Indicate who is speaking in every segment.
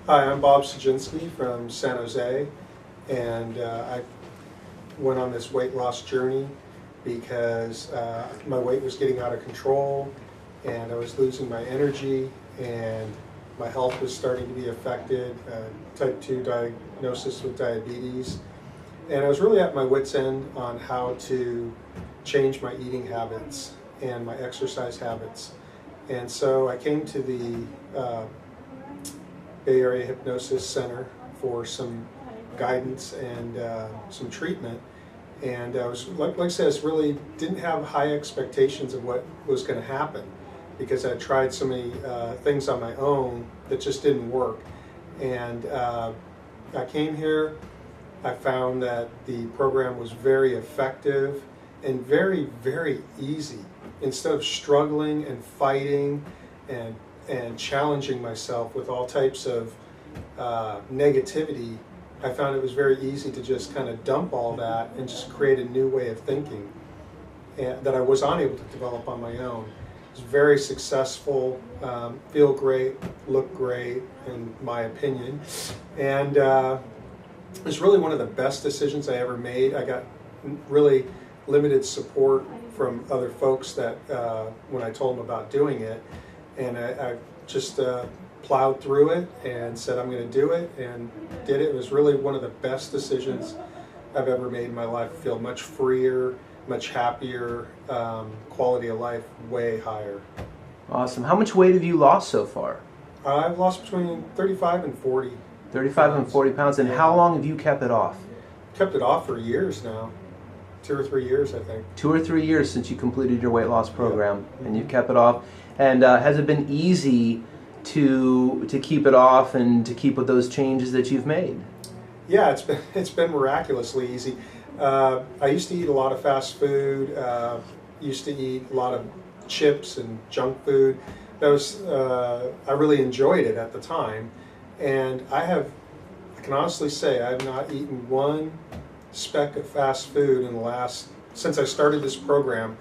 Speaker 1: Hi, I'm Bob Sajinski from San Jose, and I went on this weight loss journey because my weight was getting out of control, and I was losing my energy, and my health was starting to be affected, type 2 diagnosis with diabetes, and I was really at my wit's end on how to change my eating habits and my exercise habits. And so I came to the Bay Area Hypnosis Center for some guidance and some treatment. And I was, like I said, I really didn't have high expectations of what was going to happen because I tried so many things on my own that just didn't work. And I came here, I found that the program was very effective and very, very easy. Instead of struggling and fighting and challenging myself with all types of negativity, I found it was very easy to just kind of dump all that and just create a new way of thinking that I was unable to develop on my own. It was very successful, feel great, look great, in my opinion. And it was really one of the best decisions I ever made. I got really limited support from other folks that when I told them about doing it. And I just plowed through it and said I'm going to do it, and did it. It was really one of the best decisions I've ever made in my life. I feel much freer, much happier, quality of life way higher.
Speaker 2: Awesome. How much weight have you lost so far?
Speaker 1: I've lost between 35 and 40.
Speaker 2: 35 and 40 pounds. And how long have you kept it off?
Speaker 1: Kept it off for years now. 2 or 3 years, I think.
Speaker 2: 2 or 3 years since you completed your weight loss program, and you've kept it off. And has it been easy to keep it off and to keep with those changes that you've made?
Speaker 1: Yeah, it's been miraculously easy. I used to eat a lot of fast food. Used to eat a lot of chips and junk food. That was I really enjoyed it at the time, and I can honestly say I have not eaten one speck of fast food in the last since I started this program.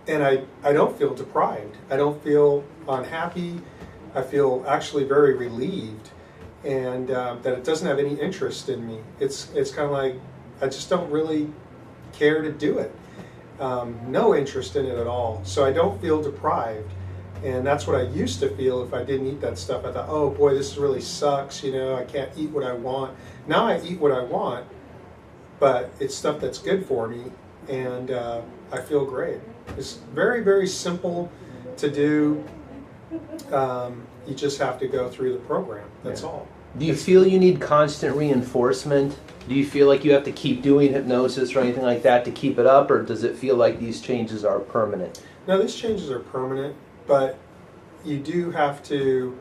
Speaker 1: And I don't feel deprived. I don't feel unhappy. I feel actually very relieved, and that it doesn't have any interest in me. It's kind of like I just don't really care to do it. No interest in it at all. So I don't feel deprived, and that's what I used to feel if I didn't eat that stuff. I thought, oh boy, this really sucks. You know, I can't eat what I want. Now I eat what I want, but it's stuff that's good for me, and I feel great. It's very, very simple to do. You just have to go through the program. That's all.
Speaker 2: Do you feel you need constant reinforcement? Do you feel like you have to keep doing hypnosis or anything like that to keep it up, or does it feel like these changes are permanent?
Speaker 1: No, these changes are permanent, but you do have to,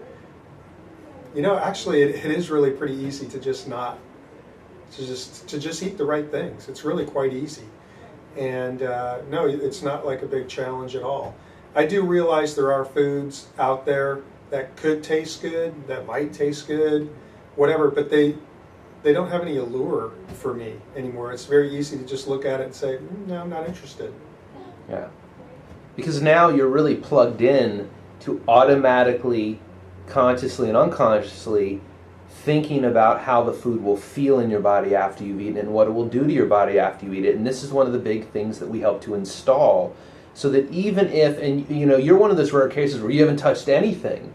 Speaker 1: actually it is really pretty easy to just eat the right things. It's really quite easy. And no, it's not like a big challenge at all. I do realize there are foods out there that could taste good, that might taste good, whatever, but they don't have any allure for me anymore. It's very easy to just look at it and say, no, I'm not interested.
Speaker 2: Yeah. Because now you're really plugged in to automatically, consciously and unconsciously thinking about how the food will feel in your body after you've eaten and what it will do to your body after you eat it. And this is one of the big things that we help to install, so that even if, and you're one of those rare cases where you haven't touched anything,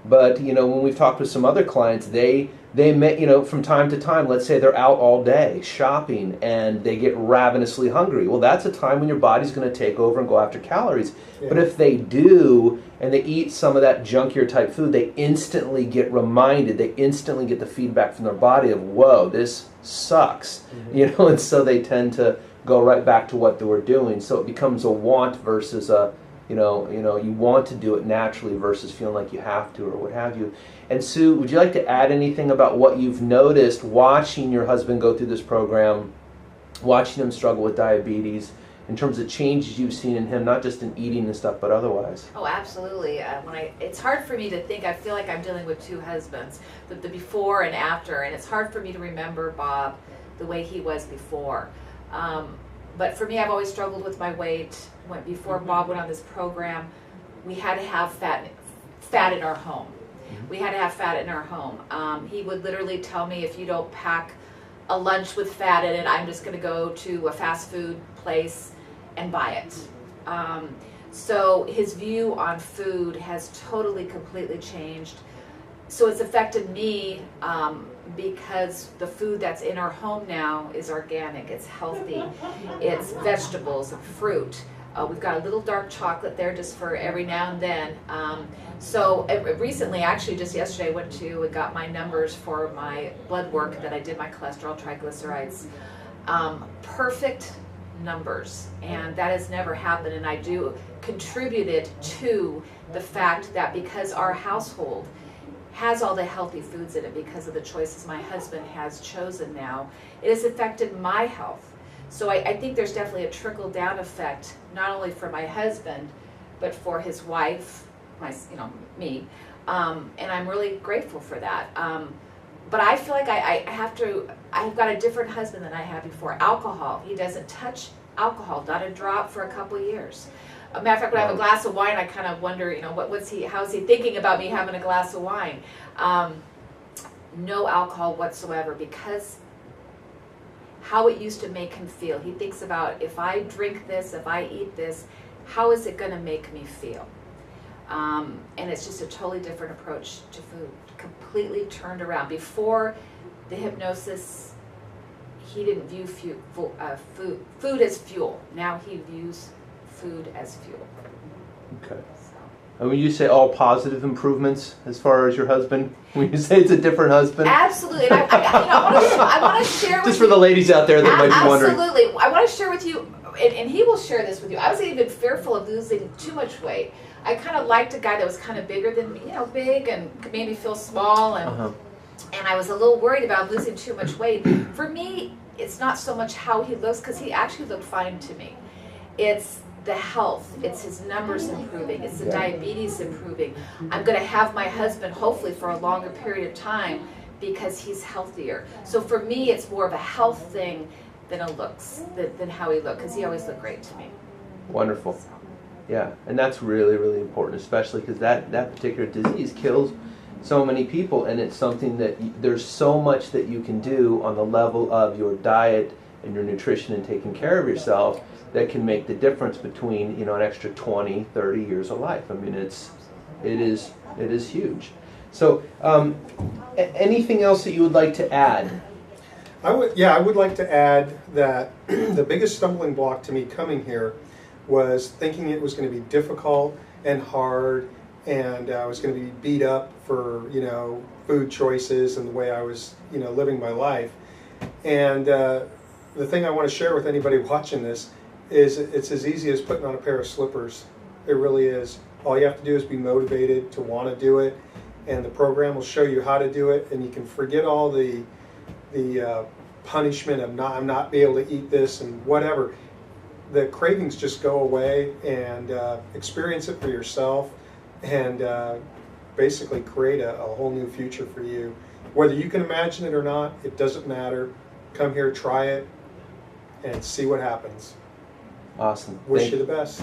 Speaker 2: but when we've talked with some other clients, they may, from time to time, let's say they're out all day shopping and they get ravenously hungry. Well, that's a time when your body's going to take over and go after calories. Yeah. But if they do, and they eat some of that junkier type food, they instantly get reminded, they instantly get the feedback from their body of, whoa, this sucks. Mm-hmm. And so they tend to go right back to what they were doing. So it becomes a want versus a, you want to do it naturally versus feeling like you have to or what have you. And Sue, would you like to add anything about what you've noticed watching your husband go through this program, watching him struggle with diabetes, in terms of changes you've seen in him, not just in eating and stuff, but otherwise?
Speaker 3: Oh, absolutely. It's hard for me to think. I feel like I'm dealing with two husbands, the before and after, and it's hard for me to remember Bob the way he was before. But for me, I've always struggled with my weight. Before Bob went on this program, we had to have fat in our home. We had to have fat in our home. He would literally tell me, if you don't pack a lunch with fat in it, I'm just going to go to a fast food place and buy it. So his view on food has totally, completely changed. So it's affected me because the food that's in our home now is organic, it's healthy, it's vegetables and fruit. We've got a little dark chocolate there just for every now and then. So recently, actually just yesterday, I went to and got my numbers for my blood work that I did, my cholesterol, triglycerides. Perfect numbers, and that has never happened, and I do contribute it to the fact that because our household has all the healthy foods in it because of the choices my husband has chosen now, it has affected my health. So I think there's definitely a trickle-down effect, not only for my husband, but for his wife, me, and I'm really grateful for that. But I feel like I've got a different husband than I had before. Alcohol, he doesn't touch alcohol, not a drop for a couple of years. A matter of fact, when I have a glass of wine, I kind of wonder, how's he thinking about me having a glass of wine? No alcohol whatsoever, because how it used to make him feel. He thinks about, if I drink this, if I eat this, how is it going to make me feel? And it's just a totally different approach to food, completely turned around. Before the hypnosis, he didn't view food as fuel. Now he views food as fuel.
Speaker 2: Okay. And when you say all positive improvements as far as your husband, when you say it's a different husband?
Speaker 3: Absolutely. And I want to share with you.
Speaker 2: Just for the ladies out there that might be wondering.
Speaker 3: Absolutely. I want to share with you, and he will share this with you. I was even fearful of losing too much weight. I kind of liked a guy that was kind of bigger than me, big, and made me feel small, and I was a little worried about losing too much weight. For me, it's not so much how he looks, because he actually looked fine to me. It's the health, it's his numbers improving, it's the diabetes improving. I'm going to have my husband hopefully for a longer period of time because he's healthier. So for me, it's more of a health thing than a looks, than how he looked, because he always looked great to me.
Speaker 2: Wonderful. So. Yeah, and that's really, really important, especially because that particular disease kills so many people, and it's something that there's so much that you can do on the level of your diet and your nutrition and taking care of yourself that can make the difference between an extra 20, 30 years of life. I mean, it is huge. So, anything else that you would like to add?
Speaker 1: I would like to add that the biggest stumbling block to me coming here was thinking it was going to be difficult and hard, and I was going to be beat up for food choices and the way I was living my life. And the thing I want to share with anybody watching this is it's as easy as putting on a pair of slippers. It really is. All you have to do is be motivated to want to do it, and the program will show you how to do it, and you can forget all the punishment of I'm not be able to eat this and whatever. The cravings just go away, and experience it for yourself, and basically create a whole new future for you. Whether you can imagine it or not, it doesn't matter. Come here, try it, and see what happens.
Speaker 2: Awesome.
Speaker 1: Wish you the best.